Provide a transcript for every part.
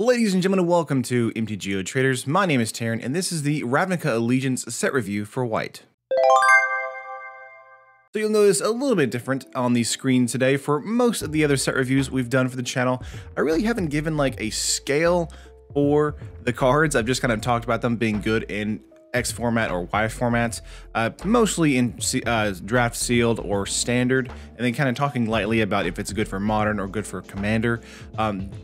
Ladies and gentlemen, welcome to MTGO Traders. My name is Terran, and this is the Ravnica Allegiance set review for white. So you'll notice a little bit different on the screen today. For most of the other set reviews we've done for the channel, I really haven't given like a scale for the cards. I've just kind of talked about them being good in X format or Y format, mostly in draft sealed or standard, and then kind of talking lightly about if it's good for modern or good for commander.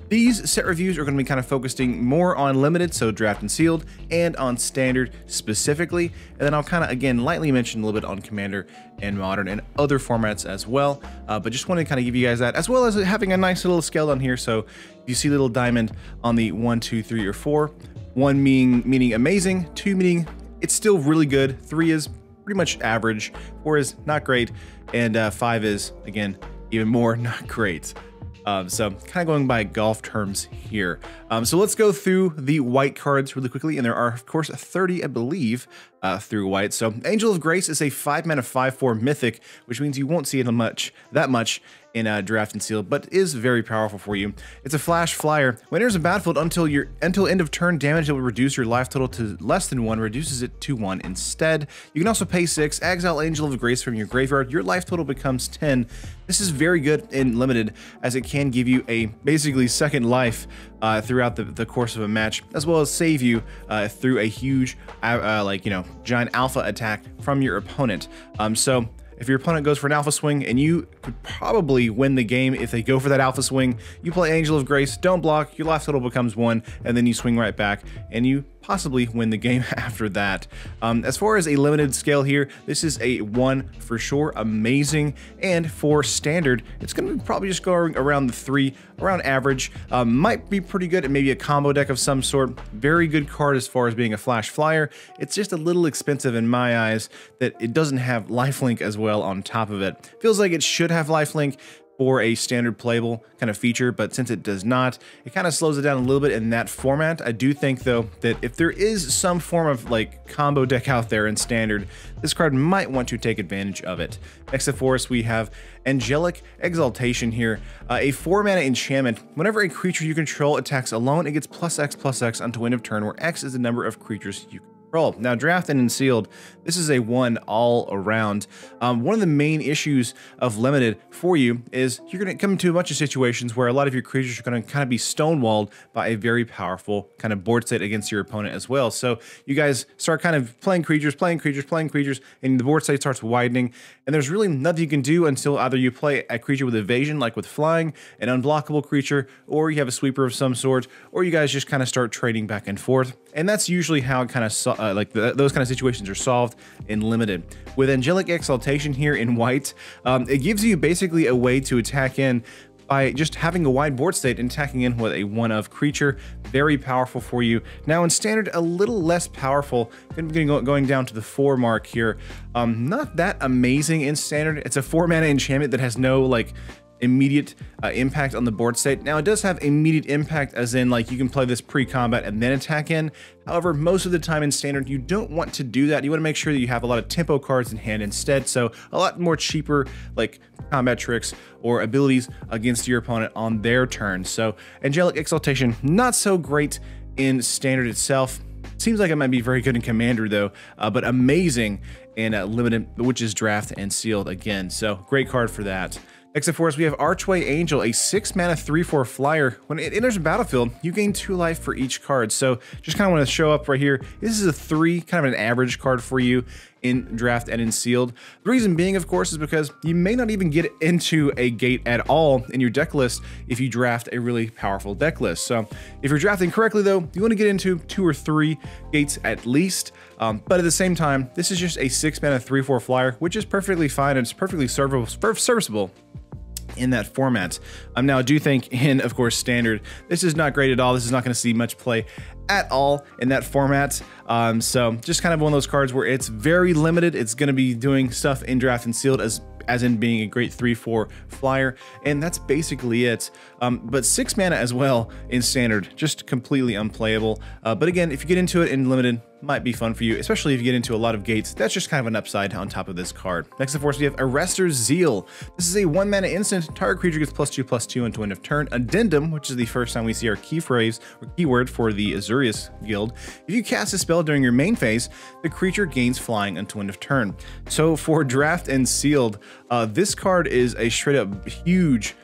These set reviews are going to be kind of focusing more on limited, so draft and sealed, and on standard specifically, and then I'll kind of again lightly mention a little bit on commander and modern and other formats as well. But just wanted to kind of give you guys that, as well as having a nice little scale down here. So if you see a little diamond on the 1, 2, 3, or 4, 1 meaning amazing, 2 meaning it's still really good, 3 is pretty much average, 4 is not great, and 5 is, again, even more not great. So kind of going by golf terms here. So let's go through the white cards really quickly, and there are, of course, 30, I believe, through white. So Angel of Grace is a 5-mana 5/4 mythic, which means you won't see it that much in draft and sealed, but is very powerful for you. It's a flash flyer. When it enters a battlefield until end of turn damage, it will reduce your life total to less than 1, reduces it to 1 instead. You can also pay 6, exile Angel of Grace from your graveyard. Your life total becomes 10. This is very good in limited, as it can give you a basically second life throughout the course of a match, as well as save you through a huge giant alpha attack from your opponent. So if your opponent goes for an alpha swing, and you could probably win the game if they go for that alpha swing, you play Angel of Grace, don't block, your life total becomes 1, and then you swing right back, and you possibly win the game after that. As far as a limited scale here, this is a 1 for sure, amazing, and for standard, it's going to probably just go around the 3, around average. Might be pretty good at maybe a combo deck of some sort. Very good card as far as being a flash flyer. It's just a little expensive in my eyes that it doesn't have lifelink as well on top of it. Feels like it should have lifelink for a standard playable kind of feature, but since it does not, it kind of slows it down a little bit in that format. I do think though that if there is some form of like combo deck out there in standard, this card might want to take advantage of it. EXA Force, we have Angelic Exaltation here, a 4-mana enchantment. Whenever a creature you control attacks alone, it gets +X/+X until end of turn, where X is the number of creatures you control. Now, draft and sealed, this is a 1 all around. One of the main issues of limited for you is you're going to come into a bunch of situations where a lot of your creatures are going to kind of be stonewalled by a very powerful kind of board state against your opponent as well. So you guys start kind of playing creatures, and the board state starts widening, and there's really nothing you can do until either you play a creature with evasion, like with flying, an unblockable creature, or you have a sweeper of some sort, or you guys just kind of start trading back and forth. And that's usually how it kind of those kind of situations are solved in limited. With Angelic Exaltation here in white, it gives you basically a way to attack in by just having a wide board state and attacking in with a 1-of creature. Very powerful for you. Now in standard, a little less powerful, going down to the 4 mark here. Not that amazing in standard. It's a 4-mana enchantment that has no like immediate impact on the board state. Now it does have immediate impact, as in like you can play this pre-combat and then attack in. However, most of the time in standard, you don't want to do that. You want to make sure that you have a lot of tempo cards in hand instead. So a lot more cheaper like combat tricks or abilities against your opponent on their turn. So Angelic Exaltation, not so great in standard itself. Seems like it might be very good in commander though, but amazing in limited, which is draft and sealed again. So great card for that. EXA Force, we have Archway Angel, a 6-mana 3/4 flyer. When it enters a battlefield, you gain 2 life for each card. So just kind of want to show up right here. This is a 3, kind of an average card for you in draft and in sealed. The reason being, of course, is because you may not even get into a gate at all in your deck list if you draft a really powerful deck list. So if you're drafting correctly though, you want to get into 2 or 3 gates at least. But at the same time, this is just a 6-mana 3/4 flyer, which is perfectly fine and it's perfectly serviceable in that format. Now I do think in, of course, standard, this is not great at all. This is not going to see much play at all in that format. So just kind of one of those cards where it's very limited. It's going to be doing stuff in draft and sealed as in being a great 3/4 flyer, and that's basically it. But 6 mana as well in standard, just completely unplayable. But again, if you get into it in limited, might be fun for you, especially if you get into a lot of gates. That's just kind of an upside on top of this card. Next, of course, we have Arrestor's Zeal. This is a 1-mana instant. Target creature gets +2/+2 until end of turn. Addendum, which is the first time we see our key phrase or keyword for the Azorius guild. If you cast a spell during your main phase, the creature gains flying until end of turn. So for draft and sealed, this card is a straight up huge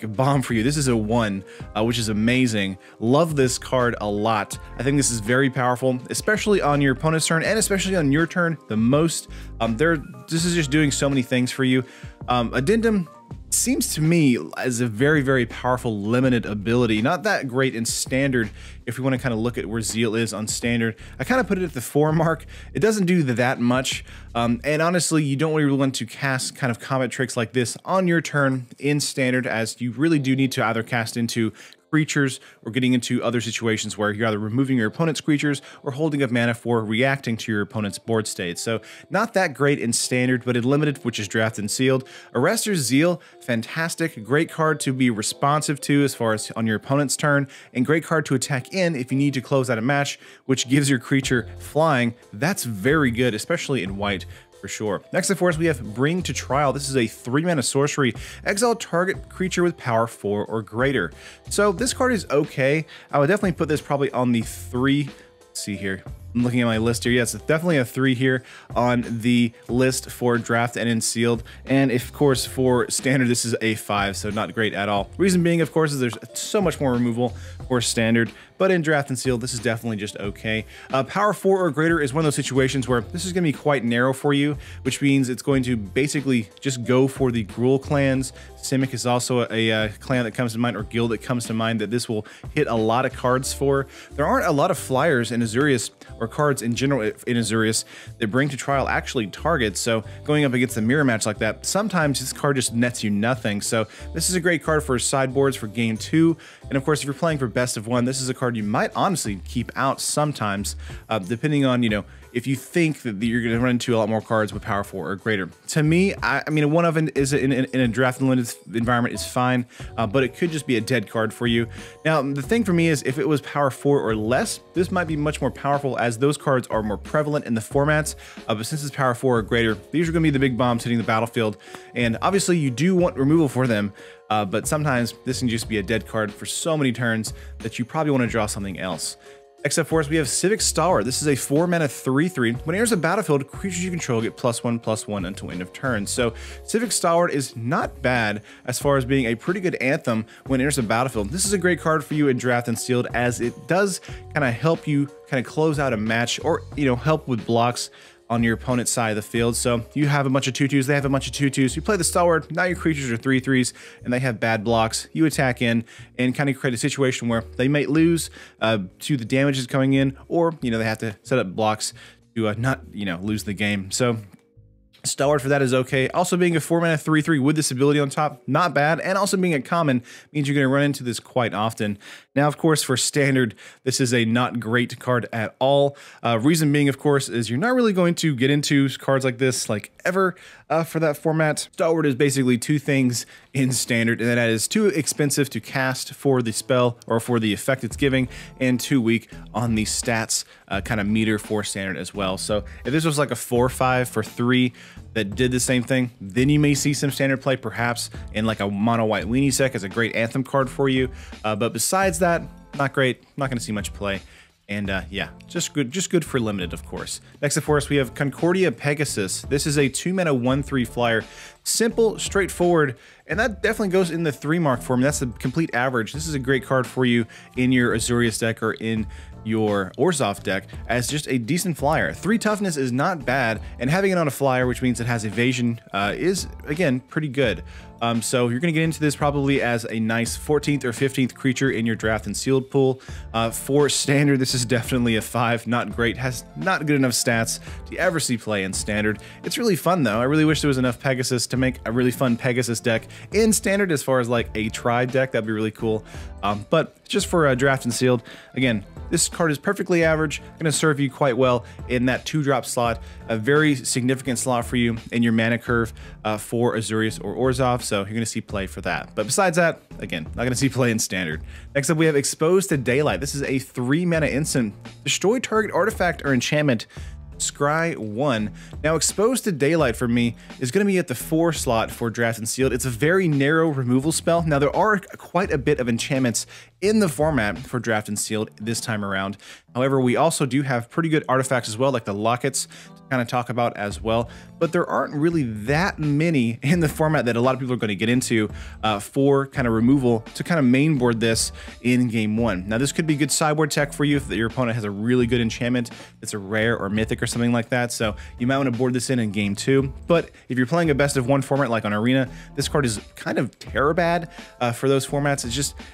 bomb for you. This is a 1, which is amazing. Love this card a lot. I think this is very powerful, especially on your opponent's turn and especially on your turn the most. This is just doing so many things for you. Addendum seems to me as a very, very powerful limited ability. Not that great in standard if we want to kind of look at where Zeal is on standard. I kind of put it at the 4 mark. It doesn't do that much. And honestly, you don't really want to cast kind of combat tricks like this on your turn in standard, as you really do need to either cast into creatures or getting into other situations where you're either removing your opponent's creatures or holding up mana for reacting to your opponent's board state. So not that great in standard, but in limited, which is draft and sealed. Arrestor's Zeal, fantastic. Great card to be responsive to as far as on your opponent's turn, and great card to attack in if you need to close out a match, which gives your creature flying. That's very good, especially in white. For sure. Next, of course, we have Bring to Trial. This is a 3-mana sorcery. Exile target creature with power 4 or greater. So this card is okay. I would definitely put this probably on the 3. Let's see here. I'm looking at my list here. Yes, it's definitely a 3 here on the list for draft and in sealed. And of course, for standard, this is a 5, so not great at all. Reason being, of course, is there's so much more removal for standard, but in draft and sealed, this is definitely just okay. Power 4 or greater is one of those situations where this is going to be quite narrow for you, which means it's going to basically just go for the Gruul clans. Simic is also a clan that comes to mind, or guild that comes to mind, that this will hit a lot of cards for. There aren't a lot of flyers in Azorius, or cards in general in Azorius, that Bring to Trial actually targets, so going up against a mirror match like that, sometimes this card just nets you nothing. So this is a great card for sideboards for game 2, and of course if you're playing for best of 1, this is a card you might honestly keep out sometimes, depending on, if you think that you're going to run into a lot more cards with power 4 or greater. To me, I mean, one of them is in a draft and limited environment is fine, but it could just be a dead card for you. Now, the thing for me is if it was power 4 or less, this might be much more powerful, as those cards are more prevalent in the formats. But since it's power 4 or greater, these are going to be the big bombs hitting the battlefield. And obviously you do want removal for them, but sometimes this can just be a dead card for so many turns that you probably want to draw something else. Next up for us, we have Civics Tower. This is a 4-mana 3/3. When it enters a battlefield, creatures you control get +1/+1 until end of turn. So Civics Tower is not bad as far as being a pretty good anthem when it enters a battlefield. This is a great card for you in draft and sealed, as it does kind of help you kind of close out a match, or help with blocks on your opponent's side of the field. So you have a bunch of 2/2s, they have a bunch of 2/2s. You play the Stalwart, now your creatures are 3/3s, and they have bad blocks. You attack in and kind of create a situation where they might lose to the damages coming in, or they have to set up blocks to not lose the game. So Stalwart for that is okay. Also being a 4-mana 3/3 with this ability on top, not bad. And also being a common means you're going to run into this quite often. Now, of course, for standard, this is a not great card at all. Reason being, of course, is you're not really going to get into cards like this ever for that format. Stalwart is basically 2 things in standard, and that is too expensive to cast for the spell or for the effect it's giving, and too weak on the stats kind of meter for standard as well. So if this was like a 4/5 for 3 that did the same thing, then you may see some standard play, perhaps in like a mono white weenie set as a great anthem card for you. But besides that, not great. Not going to see much play. And yeah, just good for limited, of course. Next up for us, we have Concordia Pegasus. This is a 2-mana 1/3 flyer. Simple, straightforward, and that definitely goes in the 3 mark for me. That's the complete average. This is a great card for you in your Azorius deck or in your Orzhov deck as just a decent flyer. 3 toughness is not bad, and having it on a flyer, which means it has evasion, is, again, pretty good. So you're going to get into this probably as a nice 14th or 15th creature in your draft and sealed pool. For standard, this is definitely a 5. Not great. Has not good enough stats to ever see play in standard. It's really fun, though. I really wish there was enough Pegasus to to make a really fun Pegasus deck in Standard as far as like a tri deck. That'd be really cool. But just for Draft and Sealed, again, this card is perfectly average, going to serve you quite well in that 2-drop slot, a very significant slot for you in your mana curve for Azorius or Orzhov, so you're going to see play for that. But besides that, again, not going to see play in Standard. Next up, we have Exposed to Daylight. This is a 3-mana instant. Destroy target artifact or enchantment. Scry 1. Now, Exposed to Daylight for me is going to be at the 4 slot for Draft and Sealed. It's a very narrow removal spell. Now, there are quite a bit of enchantments in the format for Draft and Sealed this time around. However, we also do have pretty good artifacts as well, like the Lockets, to kind of talk about as well. But there aren't really that many in the format that a lot of people are going to get into for kind of removal to kind of mainboard this in game 1. Now, this could be good sideboard tech for you if your opponent has a really good enchantment that's a rare or mythic or something like that. So you might want to board this in game 2. But if you're playing a best of 1 format like on Arena, this card is kind of terror bad for those formats.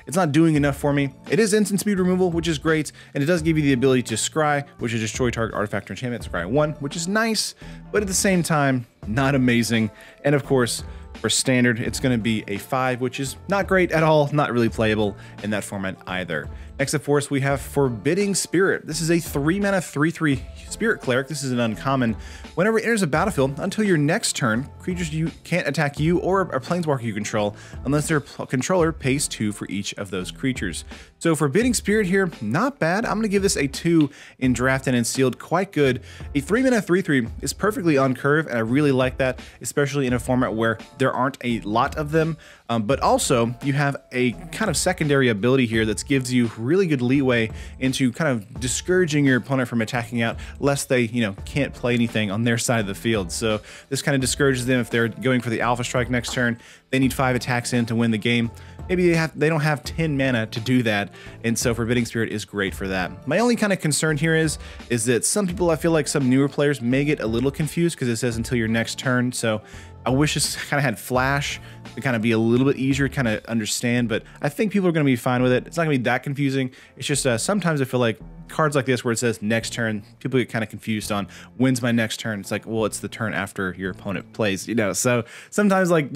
It's not doing enough for me. It is instant speed removal, which is great, and it does give you the ability to scry, which is destroy target artifact or enchantment, scry 1, which is nice, but at the same time, not amazing. And of course, for Standard, it's going to be a 5, which is not great at all, not really playable in that format either. Next up for us, we have Forbidding Spirit. This is a 3-mana 3/3 Spirit Cleric. This is an uncommon. Whenever it enters a battlefield, until your next turn, creatures you can't attack you or a planeswalker you control unless their controller pays 2 for each of those creatures. So Forbidding Spirit here, not bad. I'm going to give this a 2 in Draft and in Sealed. Quite good. A 3-mana 3/3 is perfectly on curve, and I really like that, especially in a format where there aren't a lot of them. But also, you have a kind of secondary ability here that gives you really good leeway into kind of discouraging your opponent from attacking out, lest they, can't play anything on their side of the field. So this kind of discourages them if they're going for the Alpha Strike next turn. They need 5 attacks in to win the game. Maybe they don't have 10 mana to do that, and so Forbidding Spirit is great for that. My only kind of concern here is that some people, I feel like some newer players may get a little confused because it says until your next turn. So I wish this kind of had flash to kind of be a little bit easier to kind of understand, but I think people are going to be fine with it. It's not going to be that confusing. It's just sometimes I feel like cards like this where it says next turn, people get kind of confused on when's my next turn. It's like, well, it's the turn after your opponent plays, So sometimes, like,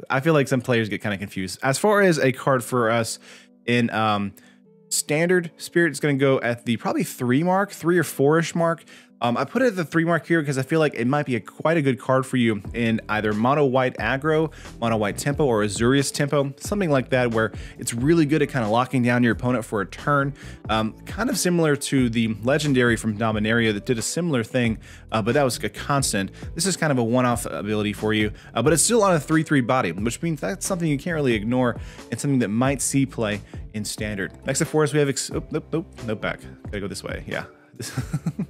I feel like some players get kind of confused. As far as a card for us in Standard, Spirit is going to go at the probably 3 mark, 3 or 4-ish mark. I put it at the 3 mark here because I feel like it might be quite a good card for you in either mono white aggro, mono white tempo, or Azorius tempo, something like that, where it's really good at kind of locking down your opponent for a turn. Kind of similar to the legendary from Dominaria that did a similar thing, but that was a constant. This is kind of a one-off ability for you, but it's still on a 3/3 body, which means that's something you can't really ignore and something that might see play in Standard. Next up for us, we have nope, back. Gotta go this way. Yeah.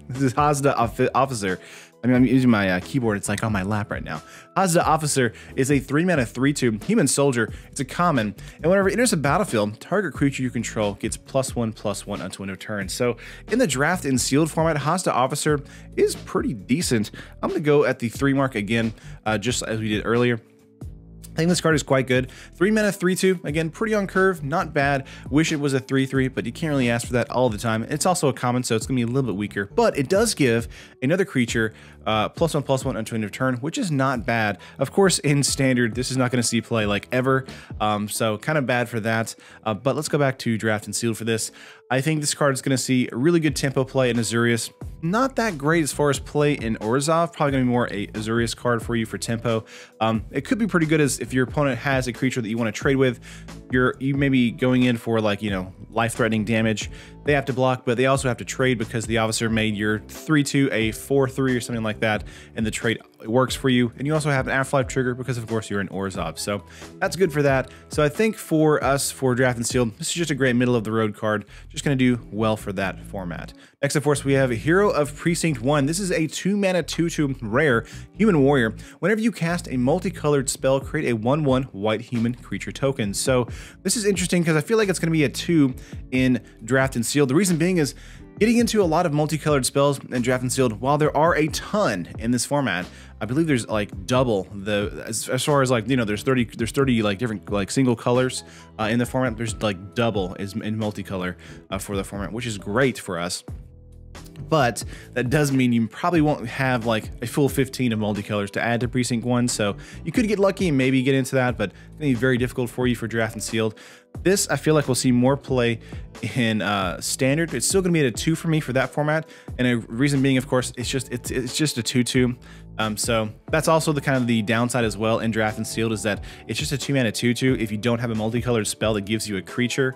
This is Hasta Officer. I mean, I'm using my keyboard. It's like on my lap right now. Hasta Officer is a 3-mana 3/2 human soldier. It's a common, and whenever it enters a battlefield, target creature you control gets +1/+1 until end of turn. So in the Draft and Sealed format, Hasta Officer is pretty decent. I'm going to go at the 3 mark again, just as we did earlier. I think this card is quite good. 3-mana 3/2, again, pretty on curve, not bad. Wish it was a 3/3, but you can't really ask for that all the time. It's also a common, so it's gonna be a little bit weaker, but it does give another creature +1/+1 until end of turn, which is not bad. Of course, in Standard, this is not gonna see play like ever, so kind of bad for that. But let's go back to Draft and Sealed for this. I think this card is going to see a really good tempo play in Azorius. Not that great as far as play in Orzhov. Probably going to be more a Azorius card for you for tempo. It could be pretty good as if your opponent has a creature that you want to trade with. You may be going in for, like, life-threatening damage. They have to block, but they also have to trade because the officer made your 3/2 a 4/3 or something like that, and the trade works for you. And you also have an Afterlife trigger because, of course, you're in Orzhov. So that's good for that. So I think for us, for Draft and Sealed, this is just a great middle-of-the-road card. Just going to do well for that format. Next, of course, we have Hero of Precinct 1. This is a 2-mana 2/2 rare human warrior. Whenever you cast a multicolored spell, create a 1/1 white human creature token. So this is interesting because I feel like it's going to be a 2 in Draft and Sealed. The reason being is getting into a lot of multicolored spells in Draft and Sealed. While there are a ton in this format, I believe there's like double the as far as, like, there's 30 like different like single colors in the format. There's like double is in multicolor for the format, which is great for us. But that does mean you probably won't have like a full 15 of multicolors to add to Precinct 1, so you could get lucky and maybe get into that, but it's going to be very difficult for you for Draft and Sealed. This, I feel like we'll see more play in Standard. It's still going to be at a 2 for me for that format, and a reason being, of course, it's just a 2/2. So that's also the kind of the downside as well in Draft and Sealed, is that it's just a 2-mana 2/2 if you don't have a multicolored spell that gives you a creature.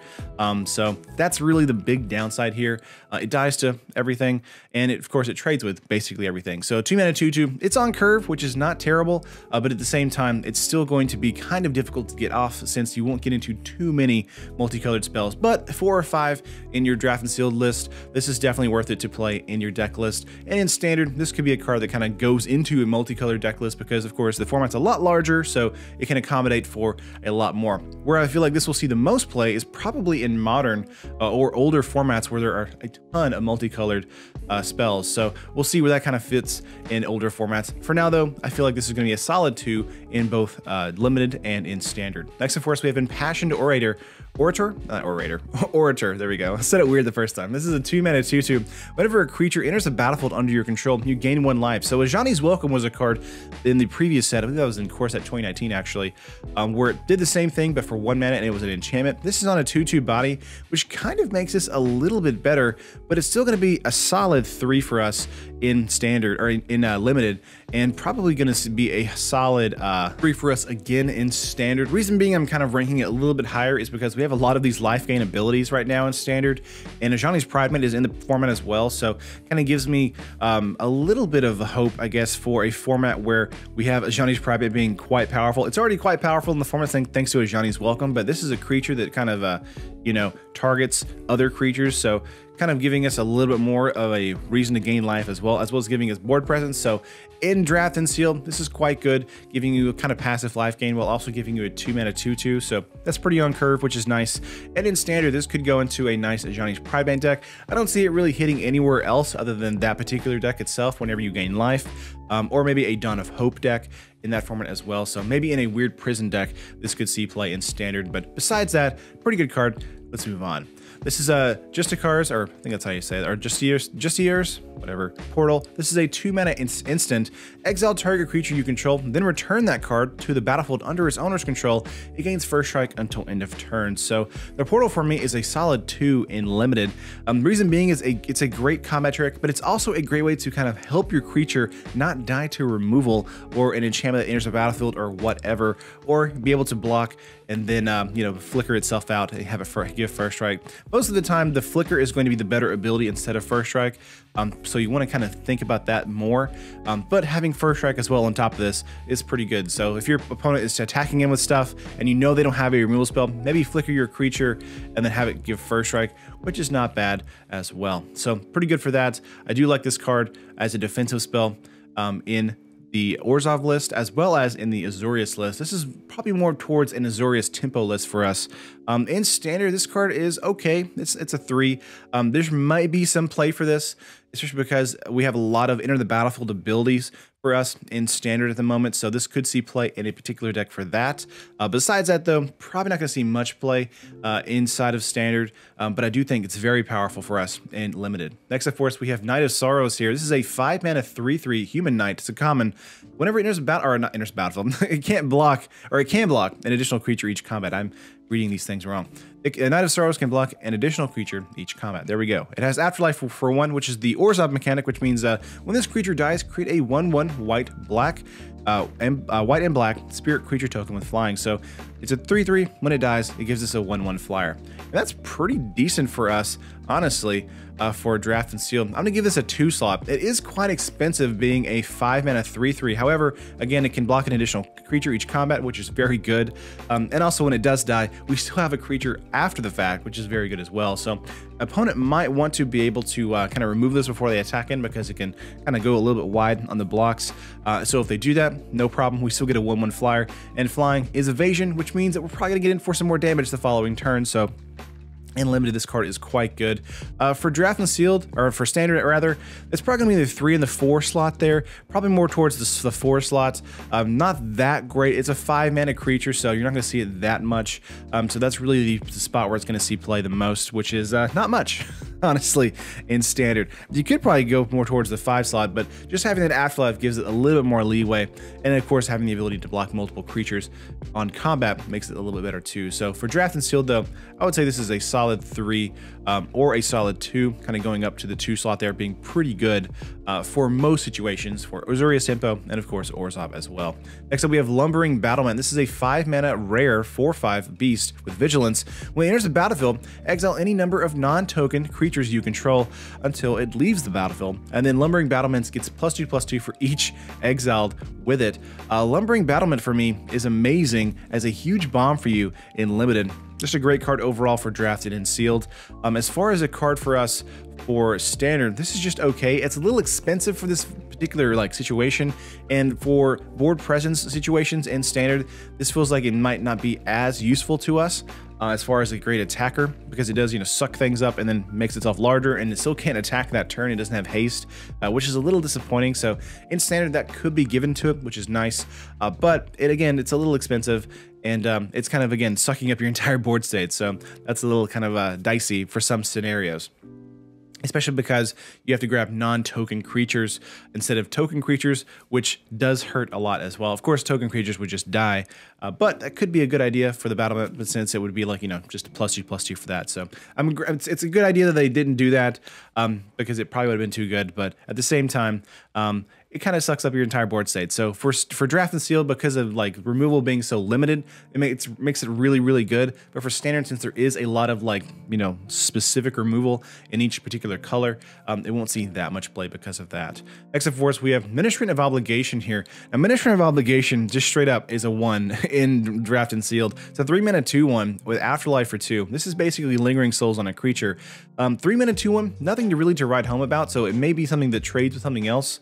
So that's really the big downside here. It dies to everything, and of course it trades with basically everything. So 2-mana 2/2, it's on curve, which is not terrible, but at the same time, it's still going to be kind of difficult to get off since you won't get into too many multicolored spells. But 4 or 5 in your Draft and Sealed list, this is definitely worth it to play in your deck list. And in Standard, this could be a card that kind of goes into a multicolored deck list because, of course, the format's a lot larger, so it can accommodate for a lot more. Where I feel like this will see the most play is probably in Modern or older formats where there are a ton of multicolored spells. So we'll see where that kind of fits in older formats. For now, though, I feel like this is going to be a solid 2 in both Limited and in Standard. Next, of course, we have Impassioned Orator. Orator? Not Orator. Orator. There we go. I said it weird the first time. This is a 2-mana 2/2. Whenever a creature enters the battlefield under your control, you gain 1 life. So Ajani's Welcome was a card in the previous set. I think that was in Core Set 2019, actually, where it did the same thing, but for 1 mana, and it was an enchantment. This is on a 2/2 body, which kind of makes this a little bit better, but it's still going to be a solid 3 for us in Standard, or in Limited, and probably going to be a solid 3 for us again in Standard. Reason being I'm kind of ranking it a little bit higher is because we have a lot of these life gain abilities right now in Standard, and Ajani's Pridement is in the format as well, so kind of gives me a little bit of hope, I guess, for a format where we have Ajani's Pridement being quite powerful. It's already quite powerful in the format thanks to Ajani's Welcome, but this is a creature that kind of you know, targets other creatures, so kind of giving us a little bit more of a reason to gain life as well as giving us board presence. So in Draft and Sealed, this is quite good, giving you a kind of passive life gain while also giving you a 2-mana 2/2. So that's pretty on curve, which is nice. And in Standard, this could go into a nice Ajani's Pridement deck. I don't see it really hitting anywhere else other than that particular deck itself whenever you gain life, or maybe a Dawn of Hope deck in that format as well. So maybe in a weird prison deck, this could see play in Standard. But besides that, pretty good card. Let's move on. This is Justicar's, or I think that's how you say it, or Justier's, whatever, Portal. This is a 2-mana instant. Exile target creature you control, then return that card to the battlefield under its owner's control. It gains first strike until end of turn. So the Portal for me is a solid 2 in Limited. The reason being is it's a great combat trick, but it's also a great way to kind of help your creature not die to removal or an enchantment that enters the battlefield or whatever, or be able to block and then you know, flicker itself out and have it give first strike. Most of the time, the flicker is going to be the better ability instead of first strike, so you want to kind of think about that more. But having first strike as well on top of this is pretty good. So if your opponent is attacking in with stuff and you know they don't have a removal spell, maybe flicker your creature and then have it give first strike, which is not bad as well. So pretty good for that. I do like this card as a defensive spell in the Orzhov list as well as in the Azorius list. This is probably more towards an Azorius tempo list for us. In Standard, this card is okay. It's a 3. There might be some play for this, especially because we have a lot of enter the battlefield abilities for us in Standard at the moment, so this could see play in a particular deck for that. Besides that, though, probably not going to see much play inside of Standard, but I do think it's very powerful for us in Limited. Next, of course, we have Knight of Sorrows here. This is a 5-mana 3/3 human knight. It's a common. Whenever it enters battle, or not enters battlefield, it can't block, or it can block an additional creature each combat. I'm reading these things wrong. A Knight of Sorrows can block an additional creature each combat. There we go. It has Afterlife for 1, which is the Orzhov mechanic, which means when this creature dies, create a 1/1 white and black spirit creature token with flying. So it's a 3/3. When it dies, it gives us a 1/1 flyer. And that's pretty decent for us, honestly, for Draft and Sealed. I'm gonna give this a 2 slot. It is quite expensive being a 5-mana 3/3. However, again, it can block an additional creature each combat, which is very good. And also when it does die, we still have a creature after the fact, which is very good as well. So opponent might want to be able to kind of remove this before they attack in, because it can kind of go a little bit wide on the blocks. So if they do that, no problem. We still get a 1/1 flyer, and flying is evasion, which means that we're probably gonna get in for some more damage the following turn. So in Limited, this card is quite good. For Draft and Sealed, or for Standard rather, it's probably gonna be the 3 and the 4 slot there. Probably more towards the 4 slot. Not that great. It's a 5-mana creature, so you're not gonna see it that much. So that's really the spot where it's gonna see play the most, which is not much. honestly, in standard. You could probably go more towards the 5 slot, but just having that afterlife gives it a little bit more leeway. And of course, having the ability to block multiple creatures on combat makes it a little bit better too. So for draft and sealed though, I would say this is a solid 3 or a solid 2, kind of going up to the 2 slot there, being pretty good for most situations for Azorius Tempo and of course Orzhov as well. Next up we have Lumbering Battlement. This is a 5 mana rare 4/5 beast with vigilance. When it enters the battlefield, exile any number of non-token creatures you control until it leaves the battlefield, and then Lumbering Battlement gets +2/+2 for each exiled with it. Lumbering Battlement for me is amazing as a huge bomb for you in limited. Just a great card overall for drafted and sealed. As far as a card for us for standard, this is just okay. It's a little expensive for this particular like situation, and for board presence situations in standard, this feels like it might not be as useful to us as far as a great attacker, because it does, you know, suck things up and then makes itself larger, and it still can't attack that turn. It doesn't have haste, which is a little disappointing. So in standard, that could be given to it, which is nice, but again, it's a little expensive, and it's kind of, again, sucking up your entire board state. So that's a little kind of dicey for some scenarios, especially because you have to grab non-token creatures instead of token creatures, which does hurt a lot as well. Of course, token creatures would just die, but that could be a good idea for the Battlement, but since it would be like, you know, just a +2/+2 for that. So it's a good idea that they didn't do that, because it probably would have been too good, but at the same time, it kind of sucks up your entire board state. So for draft and sealed, because of like removal being so limited, it makes it really, really good. But for standard, since there is a lot of like, you know, specific removal in each particular color, it won't see that much play because of that. EXA Force, we have Ministry of Obligation here. Now, Ministry of Obligation just straight up is a 1 in draft and sealed. It's a 3 mana 2/1 with Afterlife for 2. This is basically Lingering Souls on a creature. 3 mana 2/1, nothing to write home about. So it may be something that trades with something else.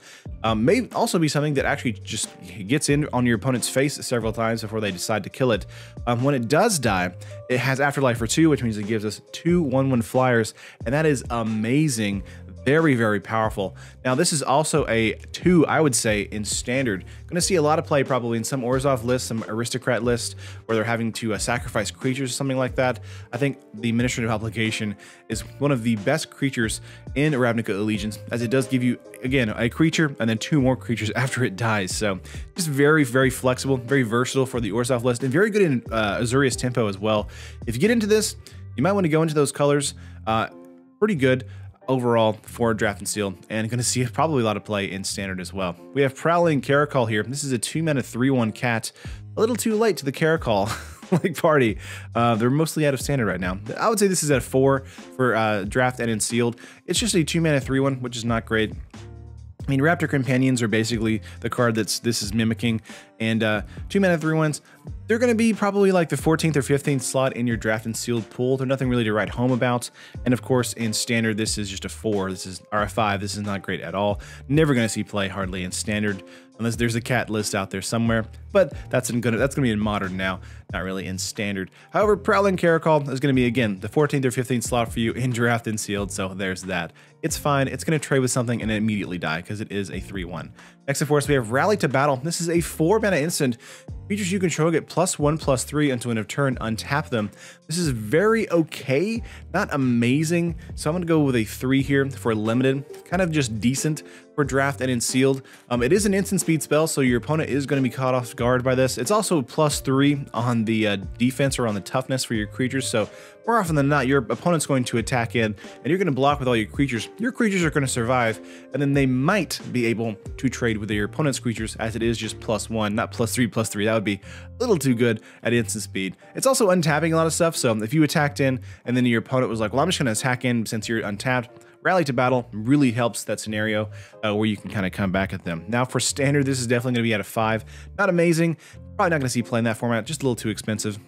May also be something that actually just gets in on your opponent's face several times before they decide to kill it. When it does die, it has Afterlife for 2, which means it gives us 2 1/1 flyers, and that is amazing. Very, very powerful. Now, this is also a 2, I would say, in standard. Going to see a lot of play probably in some Orzhov lists, some Aristocrat lists, where they're having to sacrifice creatures or something like that. I think the Administrative Obligation is one of the best creatures in Ravnica Allegiance, as it does give you, again, a creature and then 2 more creatures after it dies. So just very, very flexible, very versatile for the Orzhov list, and very good in Azorius Tempo as well. If you get into this, you might want to go into those colors. Pretty good overall for draft and sealed, and going to see probably a lot of play in standard as well. We have Prowling Caracol here. This is a 2 mana 3/1 cat. A little too late to the Caracol like party. They're mostly out of standard right now. I would say this is at 4 for draft and in sealed. It's just a 2 mana 3/1, which is not great. I mean, Raptor Companions are basically the card this is mimicking, and 2 mana 3/1s, they're going to be probably like the 14th or 15th slot in your draft and sealed pool. They're nothing really to write home about, and of course, in standard, this is just a 4. This is or a 5. This is not great at all. Never going to see play hardly in standard, unless there's a cat list out there somewhere. But that's gonna be in modern now, not really in standard. However, Prowling Caracol is going to be, again, the 14th or 15th slot for you in draft and sealed, so there's that. It's fine. It's going to trade with something and immediately die because it is a 3/1. Next, of course, we have Rally to Battle. This is a 4 mana instant. Creatures you control get +1/+3 until end of turn. Untap them. This is very okay, not amazing. So I'm going to go with a 3 here for limited. Kind of just decent for draft and in sealed. It is an instant speed spell, so your opponent is going to be caught off guard by this. It's also +3 on the defense or on the toughness for your creatures. So more often than not, your opponent's going to attack in, and you're going to block with all your creatures. Your creatures are going to survive, and then they might be able to trade with your opponent's creatures, as it is just +1, not +3/+3. That would be a little too good at instant speed. It's also untapping a lot of stuff, so if you attacked in, and then your opponent was like, well, I'm just going to attack in since you're untapped, Rally to Battle really helps that scenario where you can kind of come back at them. Now, for standard, this is definitely going to be at a 5. Not amazing. Probably not going to see play in that format. Just a little too expensive.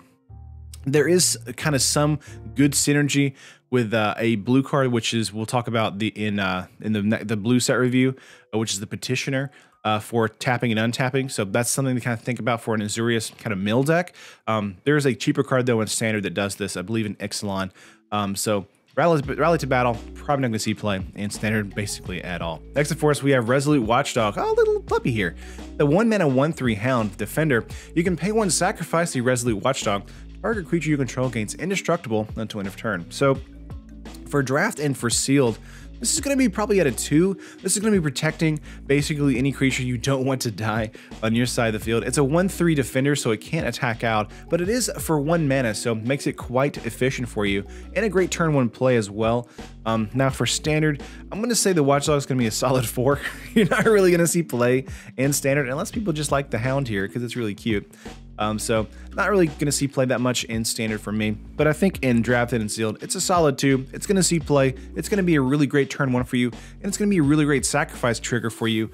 There is kind of some good synergy with a blue card, which is we'll talk about in the blue set review, which is the Petitioner for tapping and untapping. So that's something to kind of think about for an Azorius kind of mill deck. There is a cheaper card though in standard that does this, I believe in Ixalan. So Rally to Battle, probably not going to see play in standard basically at all. Next, of course, we have Resolute Watchdog. Oh, little puppy here. The 1 mana 1/3 Hound Defender. You can pay 1, sacrifice the Resolute Watchdog. Target creature you control gains indestructible until end of turn. So For draft and for sealed, this is going to be probably at a 2. This is going to be protecting basically any creature you don't want to die on your side of the field. It's a 1/3 defender, so it can't attack out, but it is for 1 mana, so it makes it quite efficient for you, and a great turn 1 play as well. Now for standard, I'm going to say the Watchdog is going to be a solid 4. You're not really going to see play in standard, unless people just like the Hound here, because it's really cute. So not really going to see play that much in standard for me, but I think in drafted and sealed, it's a solid 2. It's going to see play. It's going to be a really great turn 1 for you, and it's going to be a really great sacrifice trigger for you,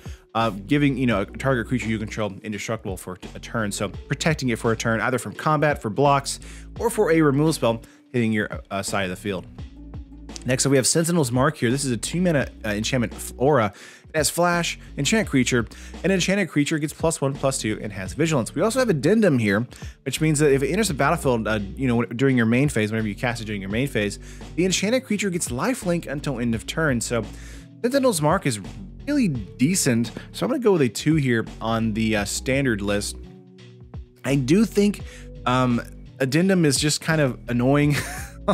giving, you know, a target creature you control indestructible for a turn. So protecting it for a turn, either from combat, for blocks, or for a removal spell hitting your side of the field. Next up, we have Sentinels Mark here. This is a 2-mana enchantment aura. It has flash, enchant creature, and enchanted creature gets +1/+2 and has vigilance. We also have addendum here, which means that if it enters the battlefield, you know, during your main phase, whenever you cast it during your main phase, the enchanted creature gets lifelink until end of turn. So Sentinels Mark is really decent. So I'm gonna go with a 2 here on the standard list. I do think addendum is just kind of annoying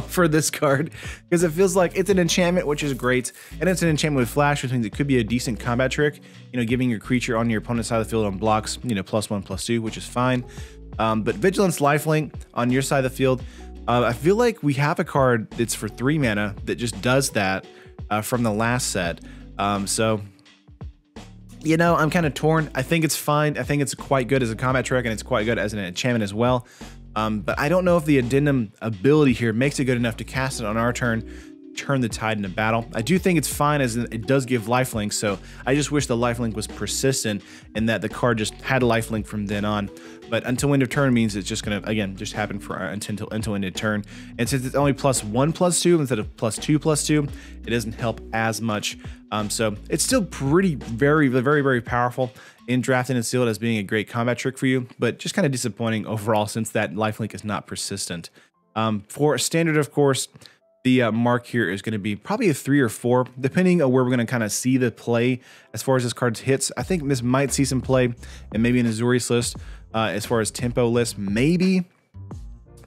for this card, because it feels like it's an enchantment, which is great, and it's an enchantment with flash, which means it could be a decent combat trick, you know, giving your creature on your opponent's side of the field on blocks, you know, +1/+2, which is fine. But vigilance lifelink on your side of the field, I feel like we have a card that's for 3 mana that just does that from the last set. So you know, I'm kind of torn. I think it's fine. I think it's quite good as a combat trick, and it's quite good as an enchantment as well. But I don't know if the addendum ability here makes it good enough to cast it on our turn, turn the tide into battle. I do think it's fine, as it does give lifelink, so I just wish the lifelink was persistent and that the card just had a lifelink from then on. But until end of turn means it's just gonna, again, just happen for until end of turn. And since it's only +1/+2 instead of +2/+2, it doesn't help as much. So it's still pretty, very powerful in drafted and sealed as being a great combat trick for you, but just kind of disappointing overall since that lifelink is not persistent. For standard, of course, the mark here is going to be probably a 3 or 4, depending on where we're going to kind of see the play as far as this card's hits. I think this might see some play, and maybe an Azorius list, as far as tempo list, maybe.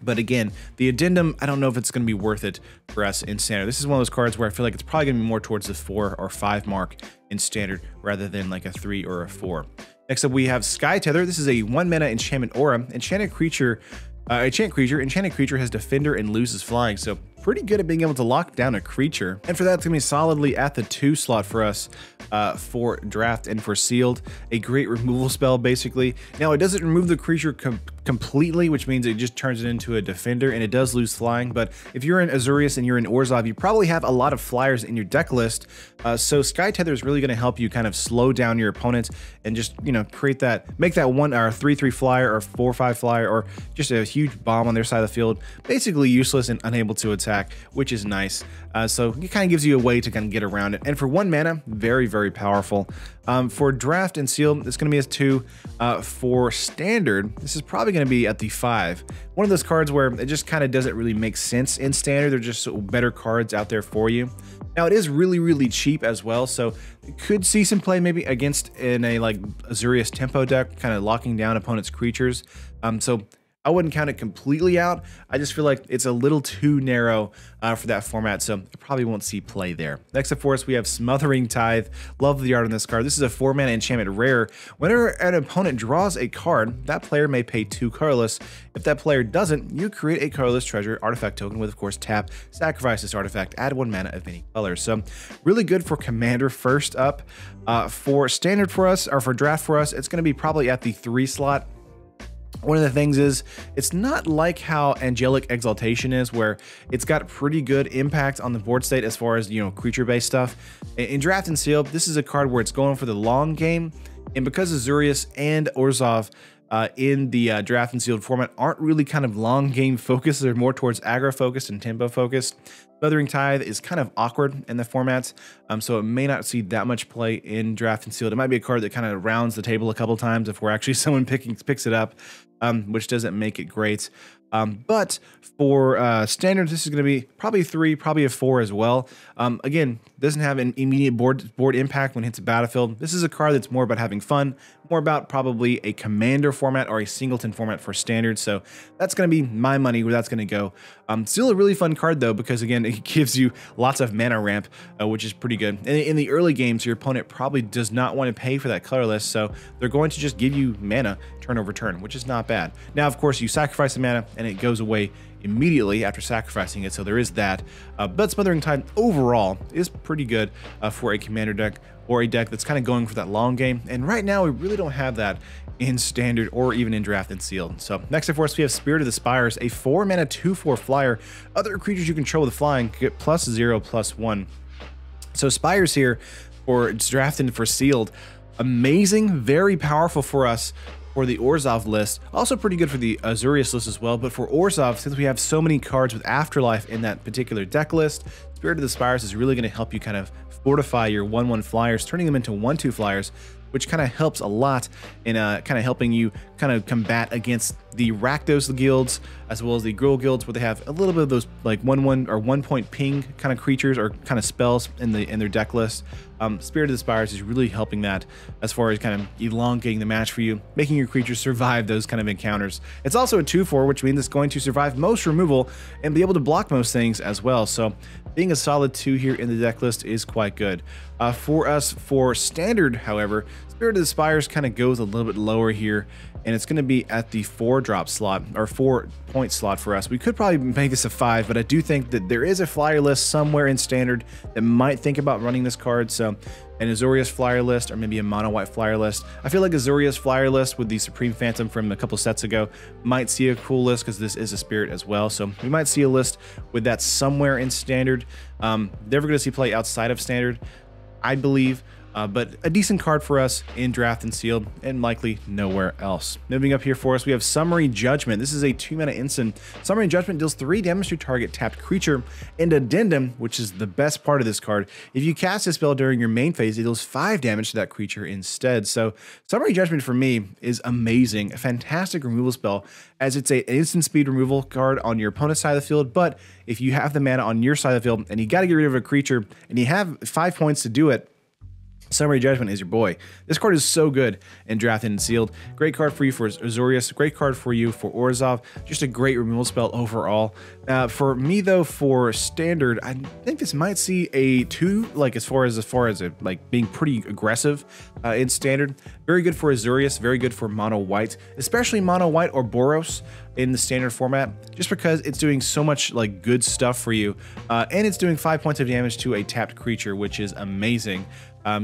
But again, the addendum, I don't know if it's going to be worth it for us in standard. This is one of those cards where I feel like it's probably going to be more towards the 4 or 5 mark in standard rather than like a 3 or a 4. Next up, we have Sky Tether. This is a 1-mana enchantment aura. Enchanted creature has defender and loses flying, so pretty good at being able to lock down a creature. And for that, it's gonna be solidly at the 2 slot for us for draft and for sealed. A great removal spell, basically. Now, it doesn't remove the creature completely, which means it just turns it into a defender, and it does lose flying. But if you're in Azorius and you're in Orzhov, you probably have a lot of flyers in your deck list. So Sky Tether is really gonna help you kind of slow down your opponent and just, you know, make that 1 or 3/3 flyer or 4/5 flyer or just a huge bomb on their side of the field basically useless and unable to attack, which is nice. So it kind of gives you a way to kind of get around it. And for 1 mana, very powerful. For draft and sealed, it's going to be a 2. For standard, this is probably going to be at the 5. One of those cards where it just kind of doesn't really make sense in standard. They're just better cards out there for you. Now, it is really cheap as well, so it could see some play maybe against in a like Azorius tempo deck, kind of locking down opponent's creatures. So I wouldn't count it completely out. I just feel like it's a little too narrow for that format, so I probably won't see play there. Next up for us, we have Smothering Tithe. Love the art on this card. This is a 4-mana enchantment rare. Whenever an opponent draws a card, that player may pay 2 colorless. If that player doesn't, you create a colorless treasure artifact token with, of course, tap, sacrifice this artifact, add 1 mana of any color. So really good for commander first up. For standard for us, or for draft for us, it's going to be probably at the 3 slot. One of the things is, it's not like how Angelic Exaltation is, where it's got pretty good impact on the board state as far as, you know, creature-based stuff. In Draft and Sealed, this is a card where it's going for the long game, and because Azorius and Orzhov in the Draft and Sealed format aren't really kind of long game focused, they're more towards aggro focused and tempo focused. Smothering Tithe is kind of awkward in the formats, so it may not see that much play in Draft and Sealed. It might be a card that kind of rounds the table a couple times if we're actually someone picks it up, which doesn't make it great. But for standard, this is going to be probably 3, probably a 4 as well. Again, doesn't have an immediate board impact when it hits a battlefield. This is a card that's more about having fun, more about probably a commander format or a singleton format for standard. So that's going to be my money where that's going to go. Still a really fun card though, because again, it gives you lots of mana ramp, which is pretty good. In the early games, your opponent probably does not want to pay for that colorless, so they're going to just give you mana turn over turn, which is not bad. Now, of course, you sacrifice the mana and it goes away immediately after sacrificing it, so there is that. But Smothering Tithe overall is pretty good for a commander deck or a deck that's kind of going for that long game. And right now, we really don't have that in standard or even in draft and sealed. So next up for us, we have Spirit of the Spires, a 4-mana 2/4 flyer. Other creatures you control with flying get +0/+1. So Spires here for draft and for sealed, amazing, very powerful for us for the Orzhov list. Also pretty good for the Azorius list as well. But for Orzhov, since we have so many cards with Afterlife in that particular deck list, Spirit of the Spires is really going to help you kind of fortify your 1/1 flyers, turning them into 1/2 flyers, which kind of helps a lot in kind of helping you kind of combat against the Rakdos guilds as well as the Gruul guilds, where they have a little bit of those like 1/1 or 1-point ping kind of creatures or kind of spells in their deck list. Spirit of the Spires is really helping that as far as kind of elongating the match for you, making your creatures survive those kind of encounters. It's also a 2/4, which means it's going to survive most removal and be able to block most things as well. So being a solid 2 here in the deck list is quite good. For us, for standard, however, Spirit of the Spires kind of goes a little bit lower here, and it's going to be at the 4-drop slot or 4-point slot for us. We could probably make this a 5, but I do think that there is a flyer list somewhere in standard that might think about running this card. So an Azorius flyer list or maybe a mono white flyer list. I feel like Azorius flyer list with the Supreme Phantom from a couple sets ago might see a cool list because this is a spirit as well. So we might see a list with that somewhere in standard. Never going to see play outside of standard, I believe. But a decent card for us in draft and sealed, and likely nowhere else. Moving up here for us, we have Summary Judgment. This is a 2-mana instant. Summary Judgment deals 3 damage to target tapped creature. And addendum, which is the best part of this card, if you cast a spell during your main phase, it deals 5 damage to that creature instead. So Summary Judgment for me is amazing, a fantastic removal spell, as it's an instant speed removal card on your opponent's side of the field. But if you have the mana on your side of the field and you got to get rid of a creature and you have 5 points to do it, Summary Judgment is your boy. This card is so good in drafted and sealed. Great card for you for Azorius. Great card for you for Orzhov. Just a great removal spell overall. For me though, for standard, I think this might see a 2, like as far as it like being pretty aggressive in standard. Very good for Azorius. Very good for mono white, especially mono white or Boros in the standard format, just because it's doing so much like good stuff for you, and it's doing 5 points of damage to a tapped creature, which is amazing.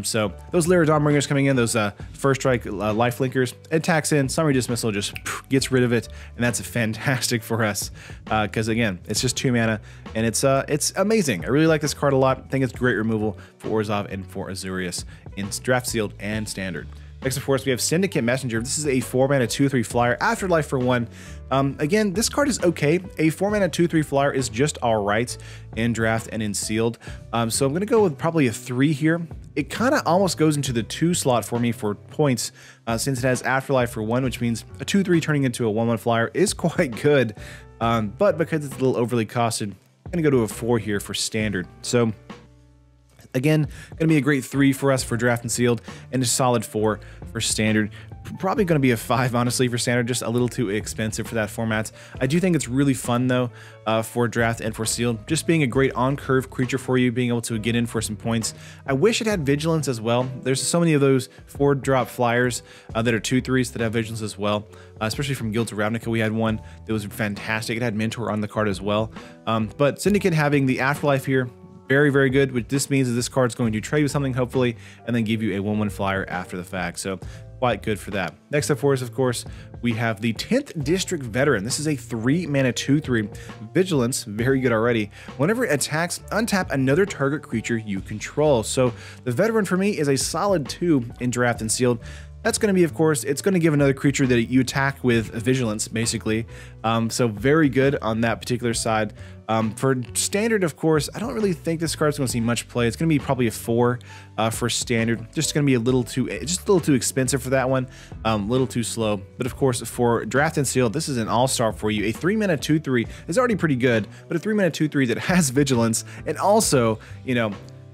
So those Lyra Dawnbringers coming in, those first strike life linkers, it attacks in, Summary Dismissal just gets rid of it, and that's fantastic for us because again, it's just 2 mana and it's amazing. I really like this card a lot. I think it's great removal for Orzhov and for Azorius in draft sealed and standard. Next, of course, we have Syndicate Messenger. This is a 4-mana 2/3 flyer, Afterlife for 1. Again, this card is okay. A 4-mana 2/3 flyer is just all right in draft and in sealed. So I'm going to go with probably a 3 here. It kind of almost goes into the 2 slot for me for points, since it has Afterlife for 1, which means a 2/3 turning into a 1/1 flyer is quite good. But because it's a little overly costed, I'm going to go to a 4 here for standard. So again, going to be a great 3 for us for draft and sealed, and a solid 4 for standard. Probably going to be a 5, honestly, for standard, just a little too expensive for that format. I do think it's really fun, though, for draft and for sealed, just being a great on-curve creature for you, being able to get in for some points. I wish it had Vigilance as well. There's so many of those 4-drop flyers that are 2/3s that have Vigilance as well, especially from Guilds of Ravnica. We had one that was fantastic. It had Mentor on the card as well. But Syndicate having the Afterlife here, very, very good, which this means that this card's going to trade with something, hopefully, and then give you a 1/1 flyer after the fact. So quite good for that. Next up for us, of course, we have the 10th District Veteran. This is a 3-mana 2/3 Vigilance, very good already. Whenever it attacks, untap another target creature you control. So the Veteran for me is a solid 2 in draft and sealed. That's going to be, of course, it's going to give another creature that you attack with a Vigilance, basically. So very good on that particular side. For standard, of course, I don't really think this card's going to see much play. It's going to be probably a 4 for standard. Just going to be a little too expensive for that one. A little too slow. But of course, for draft and sealed, this is an all-star for you. A 3-mana 2/3 is already pretty good, but a 3-mana 2/3 that has Vigilance and also, you know,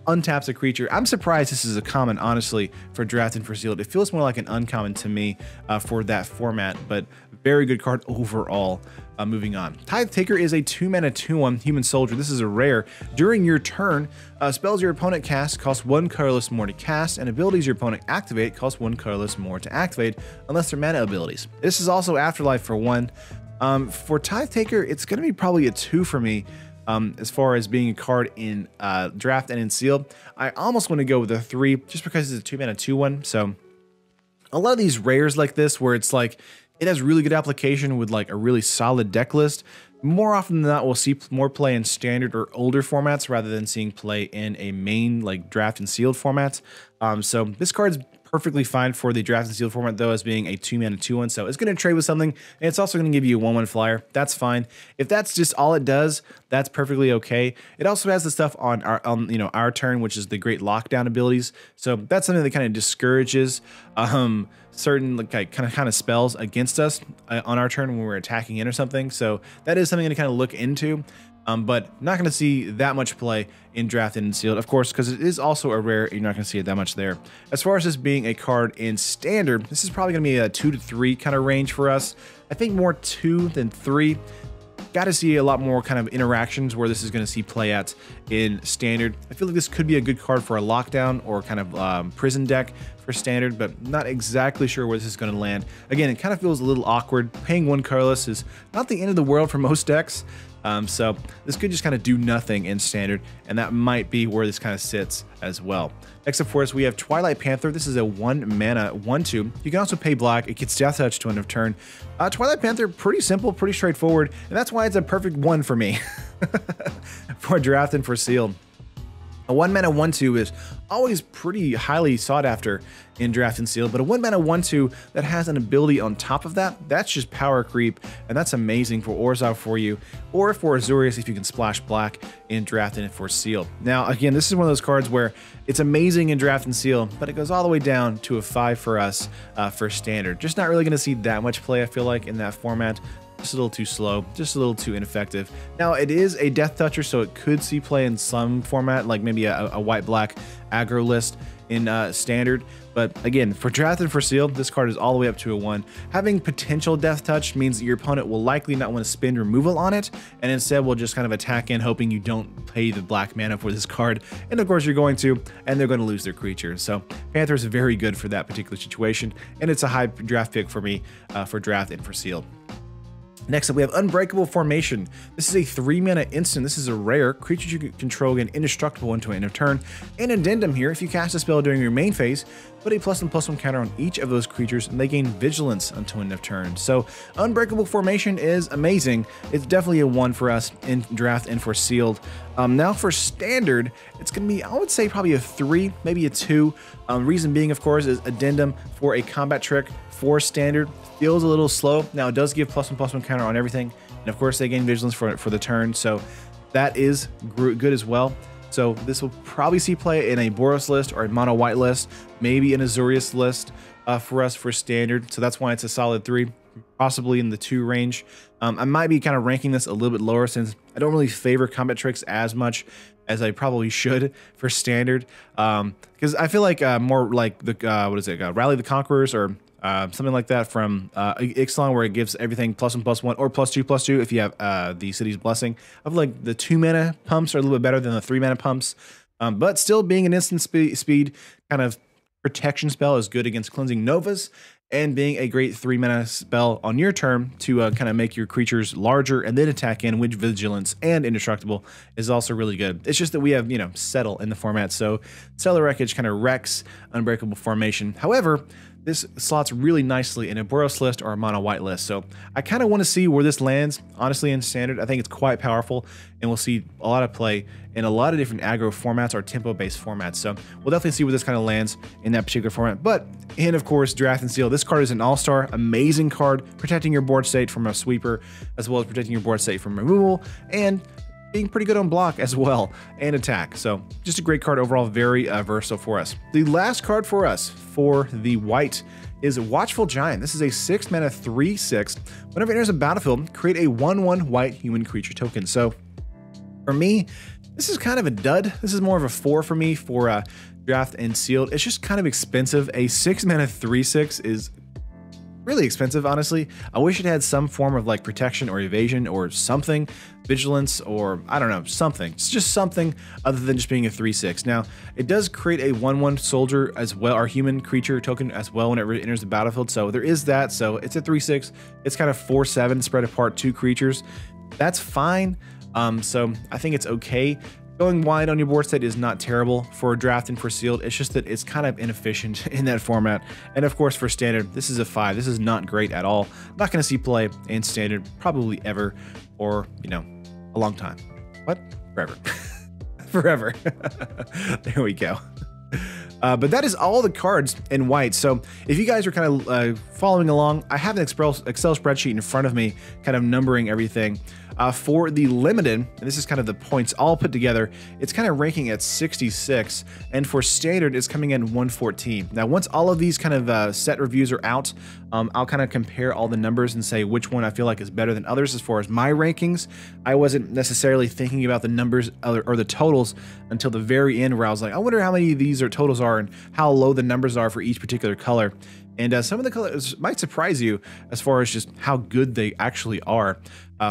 untaps a creature. I'm surprised this is a common, honestly, for draft and for sealed. It feels more like an uncommon to me for that format, but very good card overall. Moving on. Tithe Taker is a 2-mana 2/1 human soldier. This is a rare. During your turn, spells your opponent cast cost 1 colorless more to cast, and abilities your opponent activate cost 1 colorless more to activate, unless they're mana abilities. This is also Afterlife for 1. For Tithe Taker, it's going to be probably a 2 for me. As far as being a card in draft and in sealed, I almost want to go with a 3 just because it's a 2-mana 2/1. So a lot of these rares like this, where it's like it has really good application with like a really solid deck list, more often than not we'll see more play in standard or older formats rather than seeing play in a main like draft and sealed formats. So this card's perfectly fine for the draft and sealed format though, as being a 2-mana 2/1. So it's going to trade with something, and it's also going to give you a 1/1 flyer. That's fine. If that's just all it does, that's perfectly okay. It also has the stuff on our turn, which is the great lockdown abilities. So that's something that kind of discourages certain like kind of spells against us on our turn when we're attacking in or something. So that is something to kind of look into. But not going to see that much play in draft and sealed, of course, because it is also a rare. You're not going to see it that much there. As far as this being a card in standard, this is probably going to be a 2 to 3 kind of range for us. I think more 2 than 3. Got to see a lot more kind of interactions where this is going to see play at in standard. I feel like this could be a good card for a lockdown or kind of prison deck for standard, but not exactly sure where this is going to land. Again, it kind of feels a little awkward. Paying 1 colorless is not the end of the world for most decks. So this could just kind of do nothing in standard, and that might be where this kind of sits as well. Next up for us, we have Twilight Panther. This is a 1-mana 1/2. You can also pay black. It gets Death Touch to end of turn. Twilight Panther, pretty simple, pretty straightforward, and that's why it's a perfect 1 for me for draft and for sealed. A 1-mana 1/2 is always pretty highly sought after in draft and sealed, but a 1-mana 1/2 that has an ability on top of that, that's just power creep, and that's amazing for Orzhov for you, or for Azorius if you can splash black in draft and for sealed. Now, again, this is one of those cards where it's amazing in draft and sealed, but it goes all the way down to a 5 for us for standard. Just not really going to see that much play, I feel like, in that format. Just a little too slow, just a little too ineffective. Now, it is a Death Toucher, so it could see play in some format, like maybe a white-black aggro list in standard. But again, for draft and for sealed, this card is all the way up to a 1. Having potential Death Touch means that your opponent will likely not want to spend removal on it, and instead will just kind of attack in, hoping you don't pay the black mana for this card. And of course you're going to, and they're going to lose their creature. So Panther is very good for that particular situation, and it's a high draft pick for me for draft and for sealed. Next up, we have Unbreakable Formation. This is a 3-mana instant. This is a rare. Creatures you control get indestructible until end of turn. An addendum here: if you cast a spell during your main phase, put a +1/+1 counter on each of those creatures, and they gain Vigilance until end of turn. So Unbreakable Formation is amazing. It's definitely a 1 for us in draft and for sealed. Now for standard, it's going to be, I would say, probably a 3, maybe a 2. Reason being, of course, is addendum for a combat trick for standard. Feels a little slow. Now it does give +1/+1 counter on everything, and of course they gain Vigilance for the turn, so that is good as well. So this will probably see play in a Boros list or a mono white list, maybe an Azorius list for us for standard. So that's why it's a solid 3, possibly in the 2 range. I might be kind of ranking this a little bit lower since I don't really favor combat tricks as much as I probably should for standard, because I feel like more like the Rally the Conquerors or something like that from Ixalan, where it gives everything +1/+1 or +2/+2 if you have the City's Blessing. I feel like the 2-mana pumps are a little bit better than the 3-mana pumps, but still being an instant speed kind of protection spell is good against Cleansing Novas, and being a great 3-mana spell on your turn to kind of make your creatures larger and then attack in with Vigilance and Indestructible is also really good. It's just that we have, Settle in the format, so Stellar Wreckage kind of wrecks Unbreakable Formation. However, this slots really nicely in a Boros list or a mono white list, so I kind of want to see where this lands. Honestly, in standard, I think it's quite powerful, and we'll see a lot of play in a lot of different aggro formats or tempo-based formats. So we'll definitely see where this kind of lands in that particular format. But in, of course, draft and seal, this card is an all-star, amazing card, protecting your board state from a sweeper, as well as protecting your board state from removal, and being pretty good on block as well, and attack. So just a great card overall, very versatile for us. The last card for us for the white is Watchful Giant. This is a 6-mana 3/6. Whenever it enters a battlefield, create a 1/1 white human creature token. So for me, This is kind of a dud. This is more of a 4 for me for draft and sealed. It's just kind of expensive. A 6-mana 3/6 is really expensive, honestly. I wish it had some form of like protection or evasion or something, vigilance, or I don't know, something. It's just something other than just being a 3/6. Now, it does create a 1/1 soldier as well, our human creature token as well whenever it enters the battlefield. So there is that. So it's a 3/6. It's kind of 4/7 spread apart 2 creatures. That's fine. So I think it's okay. Going wide on your board state is not terrible for draft and for sealed. It's just that it's kind of inefficient in that format. And of course, for standard, this is a 5. This is not great at all. Not going to see play in standard probably ever, or, you know, a long time. What? Forever. Forever. There we go. But that is all the cards in white. So if you guys are kind of following along, I have an Excel spreadsheet in front of me, kind of numbering everything. For the limited, and this is kind of the points all put together, it's kind of ranking at 66, and for standard, it's coming in 114. Now, once all of these kind of set reviews are out, I'll kind of compare all the numbers and say which one I feel like is better than others as far as my rankings. I wasn't necessarily thinking about the numbers or the totals until the very end, where I was like, I wonder how many of these totals are and how low the numbers are for each particular color. And some of the colors might surprise you as far as just how good they actually are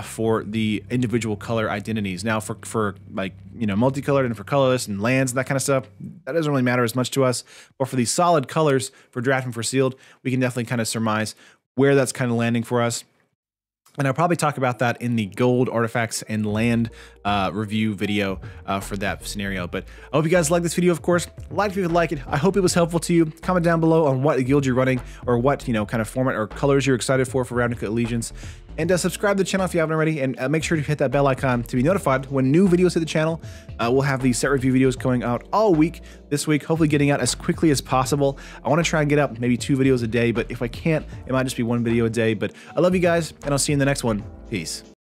for the individual color identities. Now, for like, you know, multicolored and for colorless and lands and that kind of stuff, that doesn't really matter as much to us. But for these solid colors for draft and for sealed, we can definitely kind of surmise where that's kind of landing for us. And I'll probably talk about that in the gold artifacts and land review video for that scenario. But I hope you guys like this video, of course. Like if you would like it. I hope it was helpful to you. Comment down below on what guild you're running or what, you know, kind of format or colors you're excited for Ravnica Allegiance. And subscribe to the channel if you haven't already, and make sure to hit that bell icon to be notified when new videos hit the channel. We'll have these set review videos going out all week this week, hopefully getting out as quickly as possible. I want to try and get out maybe 2 videos a day, but if I can't, it might just be 1 video a day. But I love you guys, and I'll see you in the next one. Peace.